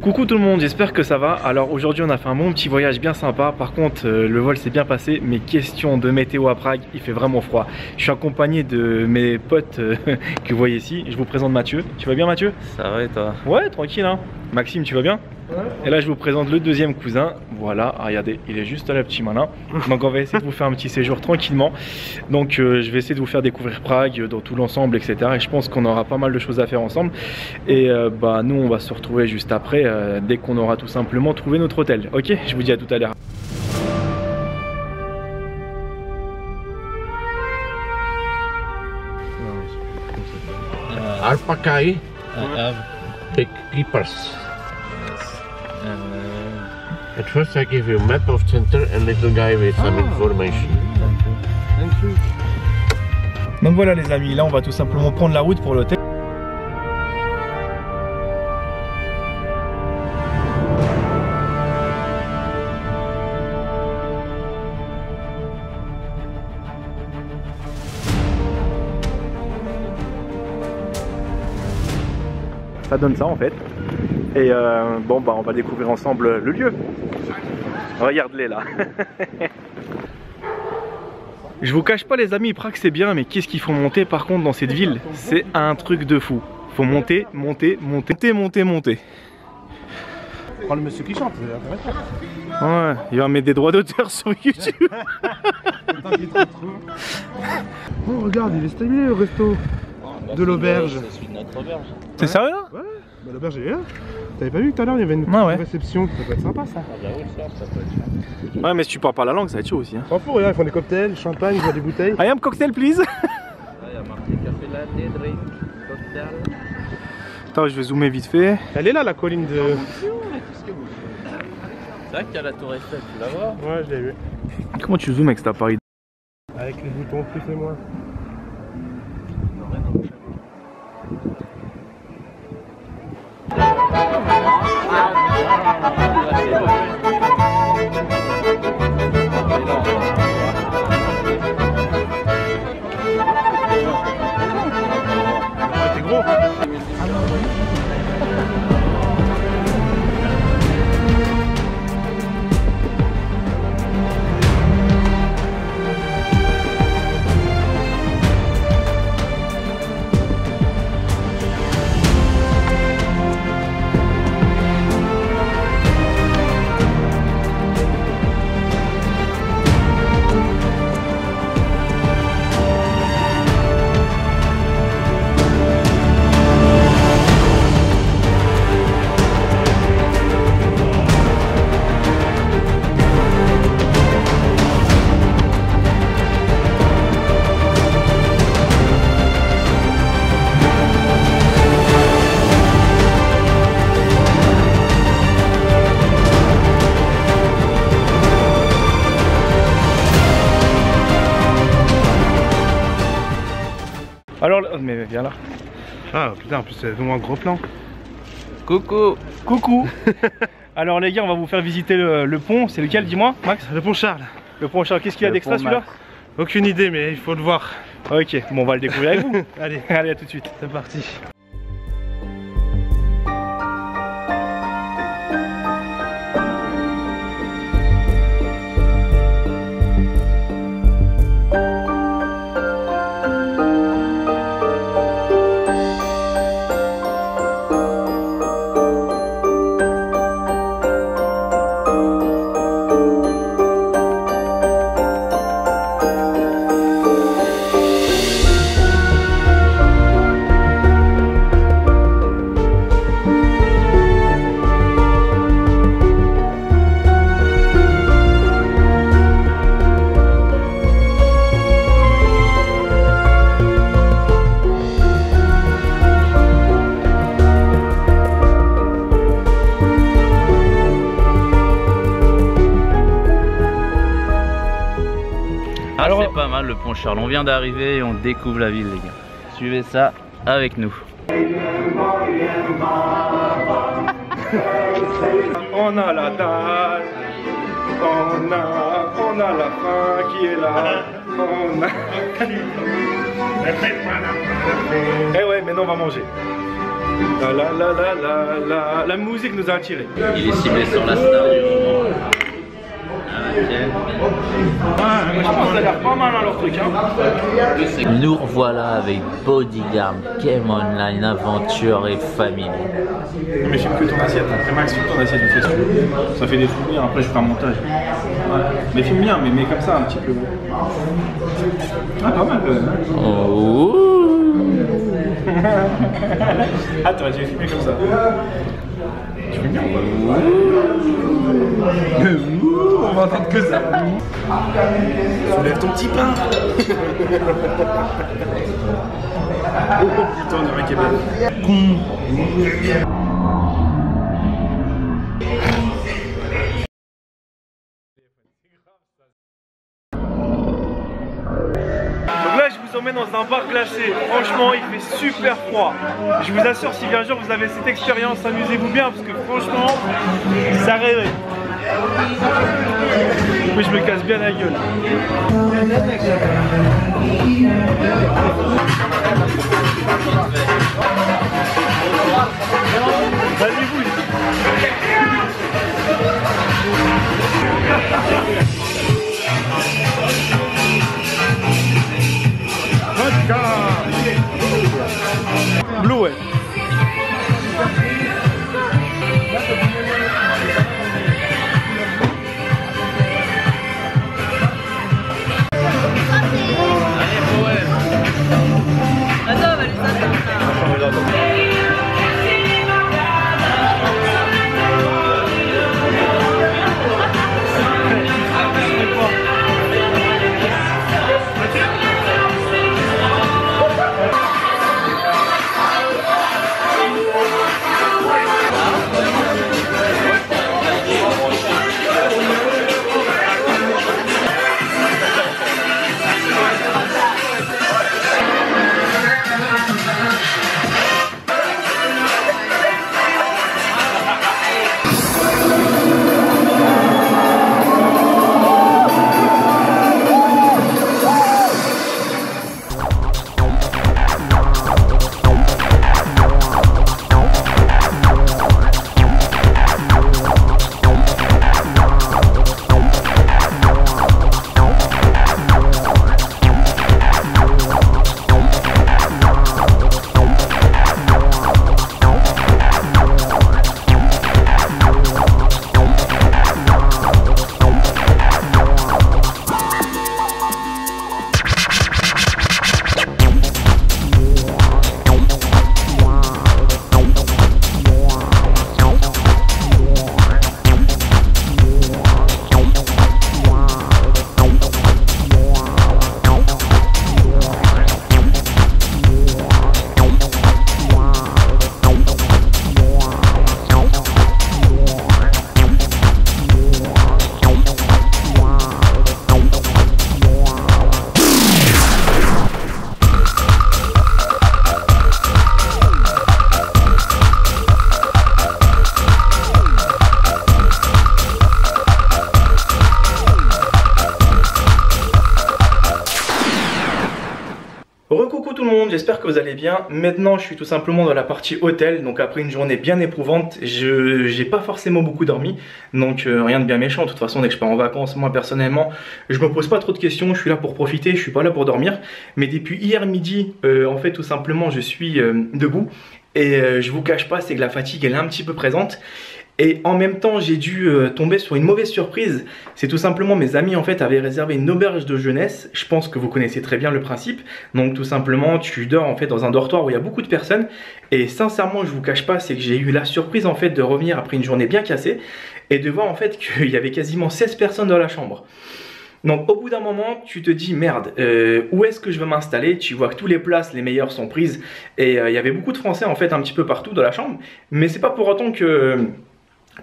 Coucou tout le monde, j'espère que ça va. Alors aujourd'hui on a fait un bon petit voyage bien sympa. Par contre le vol s'est bien passé, mais question de météo à Prague, il fait vraiment froid. Je suis accompagné de mes potes que vous voyez ici. Je vous présente Mathieu. Tu vas bien Mathieu? Ça va et toi? Ouais, tranquille hein. Maxime, tu vas bien? Ouais. Et là je vous présente le deuxième cousin. Voilà, regardez, il est juste là le petit malin. Donc on va essayer de vous faire un petit séjour tranquillement. Donc je vais essayer de vous faire découvrir Prague dans tout l'ensemble, etc. Et je pense qu'on aura pas mal de choses à faire ensemble. Et bah nous on va se retrouver juste après, dès qu'on aura tout simplement trouvé notre hôtel. Ok, je vous dis à tout à l'heure. Alpakai, big keepers. At first I give you a map of center and little guy with some information. Thank you. Donc voilà les amis, là on va tout simplement prendre la route pour l'hôtel. Ça donne ça en fait. Et bon bah on va découvrir ensemble le lieu. Regarde-les là. Je vous cache pas les amis, Prague c'est bien, mais qu'est-ce qu'il faut monter par contre dans cette ville? C'est un truc de fou. Faut monter, monter, monter, monter, monter. Prends le monsieur qui chante, c'est intéressant. Ouais, il va mettre des droits d'auteur sur YouTube. Oh regarde, il est stylé le resto de l'auberge. C'est celui de notre auberge. C'est sérieux là? Ouais, bah l'auberge est là. T'avais pas vu tout à l'heure, il y avait une réception, ça peut être sympa ça. Ah bah oui, ça peut être. Ouais mais si tu parles pas la langue ça va être chaud aussi hein. En fou, regarde, ils font des cocktails, champagne, ils boivent des bouteilles. I am cocktail please. Il y a marqué café latte, drink, cocktail. Attends je vais zoomer vite fait. Elle est là la colline de... C'est vrai qu'il y a la tour Eiffel, tu la vois? Ouais, je l'ai vu. Comment tu zoomes avec cet appareil? Avec les boutons plus et moins. T'es gros. Alors, mais viens là. Ah putain, en plus c'est vraiment un gros plan. Coucou. Coucou. Alors les gars, on va vous faire visiter le pont. C'est lequel, dis-moi, Max? Le pont Charles. Le pont Charles. Qu'est-ce qu'il y a d'extra celui-là? Aucune idée, mais il faut le voir. Ok, bon on va le découvrir avec vous. Allez, Allez, à tout de suite. c'est parti. Alors c'est pas mal le pont Charles, on vient d'arriver et on découvre la ville les gars. Suivez ça avec nous. On a la dalle, on a la faim qui est là, on a... Eh ouais, maintenant on va manger. La musique nous a attirés. Il est ciblé sur la star du moment. Moi je pense que ça a l'air pas mal hein, leur truc. Hein. Nous revoilà avec Bodyguard, Game Online, aventure et famille. Non mais filme que ton assiette, hein. Fais Max, filme ton assiette, si tu veux. Ça fait des souvenirs, après je ferai un montage. Ouais. Mais filme bien, mais comme ça un petit peu. Ah pas mal quand même. Hein. Oh. Attends, je vais filmer comme ça. Tu filmes bien on va entendre que ça. Soulève ton petit pain. Oh putain, le mec est belle. Con. Donc là, je vous emmène dans un bar glacé. Franchement, il fait super froid. Je vous assure, si un jour vous avez cette expérience, amusez-vous bien parce que franchement, ça réveille. Oui, je me casse bien la gueule. Salut vous. Blue, ouais. Recoucou tout le monde, j'espère que vous allez bien. Maintenant je suis tout simplement dans la partie hôtel. Donc après une journée bien éprouvante, j'ai pas forcément beaucoup dormi. Donc rien de bien méchant, de toute façon dès que je pars en vacances, moi personnellement je me pose pas trop de questions. Je suis là pour profiter, je suis pas là pour dormir. Mais depuis hier midi, en fait tout simplement je suis debout. Et je vous cache pas, c'est que la fatigue elle est un petit peu présente. Et en même temps j'ai dû tomber sur une mauvaise surprise. C'est tout simplement mes amis en fait avaient réservé une auberge de jeunesse. Je pense que vous connaissez très bien le principe. Donc tout simplement tu dors en fait dans un dortoir où il y a beaucoup de personnes. Et sincèrement je vous cache pas, c'est que j'ai eu la surprise en fait de revenir après une journée bien cassée. Et de voir en fait qu'il y avait quasiment 16 personnes dans la chambre. Donc au bout d'un moment tu te dis merde, où est-ce que je vais m'installer? Tu vois que toutes les places les meilleures sont prises. Et il y avait beaucoup de Français en fait un petit peu partout dans la chambre. Mais c'est pas pour autant que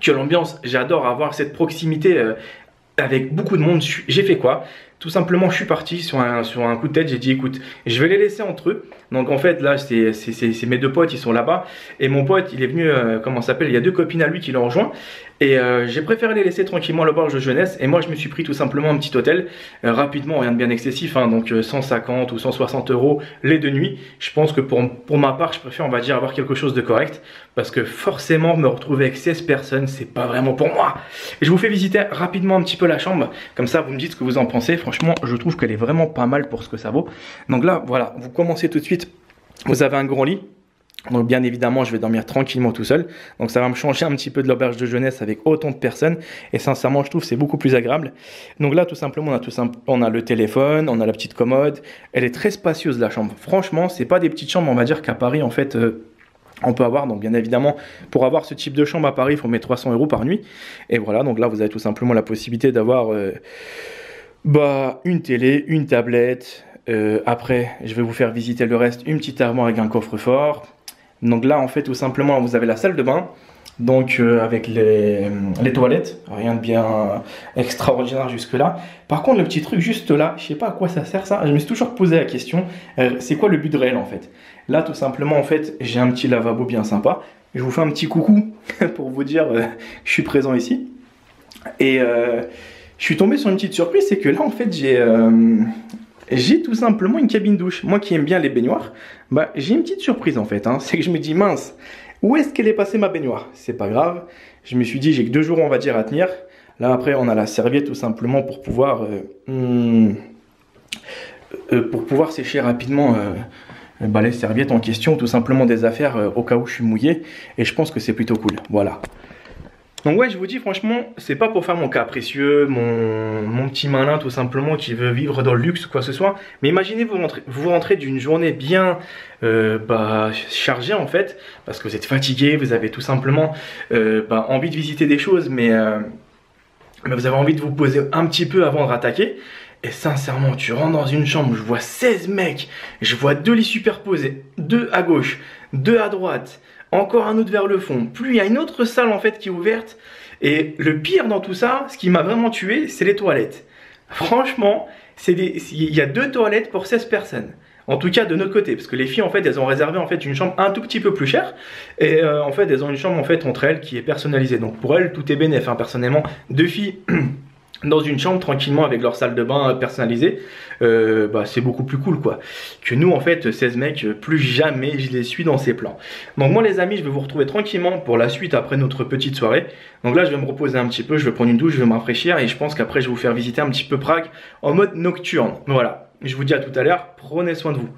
l'ambiance, j'adore avoir cette proximité avec beaucoup de monde. J'ai fait quoi? tout simplement je suis parti sur un coup de tête, j'ai dit écoute, je vais les laisser entre eux. Donc en fait là c'est mes deux potes, ils sont là-bas et mon pote il est venu, comment ça s'appelle, il y a deux copines à lui qui l'ont rejoint et j'ai préféré les laisser tranquillement à l'auberge de jeunesse et moi je me suis pris tout simplement un petit hôtel rapidement, rien de bien excessif, hein, donc 150 ou 160 € les 2 nuits. Je pense que pour ma part je préfère on va dire avoir quelque chose de correct parce que forcément me retrouver avec 16 personnes c'est pas vraiment pour moi. Et je vous fais visiter rapidement un petit peu la chambre, comme ça vous me dites ce que vous en pensez. Franchement je trouve qu'elle est vraiment pas mal pour ce que ça vaut. Donc là voilà, vous commencez tout de suite, vous avez un grand lit. Donc bien évidemment je vais dormir tranquillement tout seul. Donc ça va me changer un petit peu de l'auberge de jeunesse avec autant de personnes. Et sincèrement je trouve c'est beaucoup plus agréable. Donc là tout simplement on a le téléphone, on a la petite commode. Elle est très spacieuse la chambre. Franchement c'est pas des petites chambres on va dire qu'à Paris en fait on peut avoir. Donc bien évidemment pour avoir ce type de chambre à Paris il faut mettre 300 € par nuit. Et voilà donc là vous avez tout simplement la possibilité d'avoir une télé, une tablette. Après je vais vous faire visiter le reste, une petite armoire avec un coffre-fort. Donc là en fait tout simplement vous avez la salle de bain, donc avec les toilettes, rien de bien extraordinaire jusque là. Par contre le petit truc juste là, je sais pas à quoi ça sert ça, je me suis toujours posé la question, c'est quoi le but de réel en fait. Là tout simplement en fait j'ai un petit lavabo bien sympa, je vous fais un petit coucou pour vous dire que je suis présent ici. Et je suis tombé sur une petite surprise, c'est que là en fait j'ai tout simplement une cabine douche. Moi qui aime bien les baignoires, j'ai une petite surprise en fait. Hein. C'est que je me dis mince, où est-ce qu'elle est passée ma baignoire? C'est pas grave. Je me suis dit j'ai que 2 jours on va dire à tenir. Là après on a la serviette tout simplement pour pouvoir sécher rapidement les serviettes en question, tout simplement des affaires au cas où je suis mouillé. Et je pense que c'est plutôt cool. Voilà. Donc ouais je vous dis franchement c'est pas pour faire mon capricieux, mon petit malin tout simplement qui veut vivre dans le luxe ou quoi que ce soit. Mais imaginez vous rentrez d'une journée bien chargée en fait. Parce que vous êtes fatigué, vous avez tout simplement envie de visiter des choses mais vous avez envie de vous poser un petit peu avant de rattaquer. Et sincèrement tu rentres dans une chambre, je vois 16 mecs, je vois 2 lits superposés, 2 à gauche, 2 à droite. Encore un autre vers le fond. Plus il y a une autre salle en fait qui est ouverte. Et le pire dans tout ça, ce qui m'a vraiment tué, c'est les toilettes. Franchement, il y a 2 toilettes pour 16 personnes. En tout cas de notre côté, parce que les filles en fait elles ont réservé en fait une chambre un tout petit peu plus chère. Et en fait elles ont une chambre en fait entre elles qui est personnalisée. Donc pour elles tout est bénéf. Hein. Personnellement, 2 filles dans une chambre tranquillement avec leur salle de bain personnalisée, c'est beaucoup plus cool quoi. Que nous en fait 16 mecs, plus jamais je les suis dans ces plans. Donc moi les amis je vais vous retrouver tranquillement pour la suite après notre petite soirée. Donc là je vais me reposer un petit peu, je vais prendre une douche, je vais me rafraîchir et je pense qu'après je vais vous faire visiter un petit peu Prague en mode nocturne. Voilà, je vous dis à tout à l'heure, prenez soin de vous.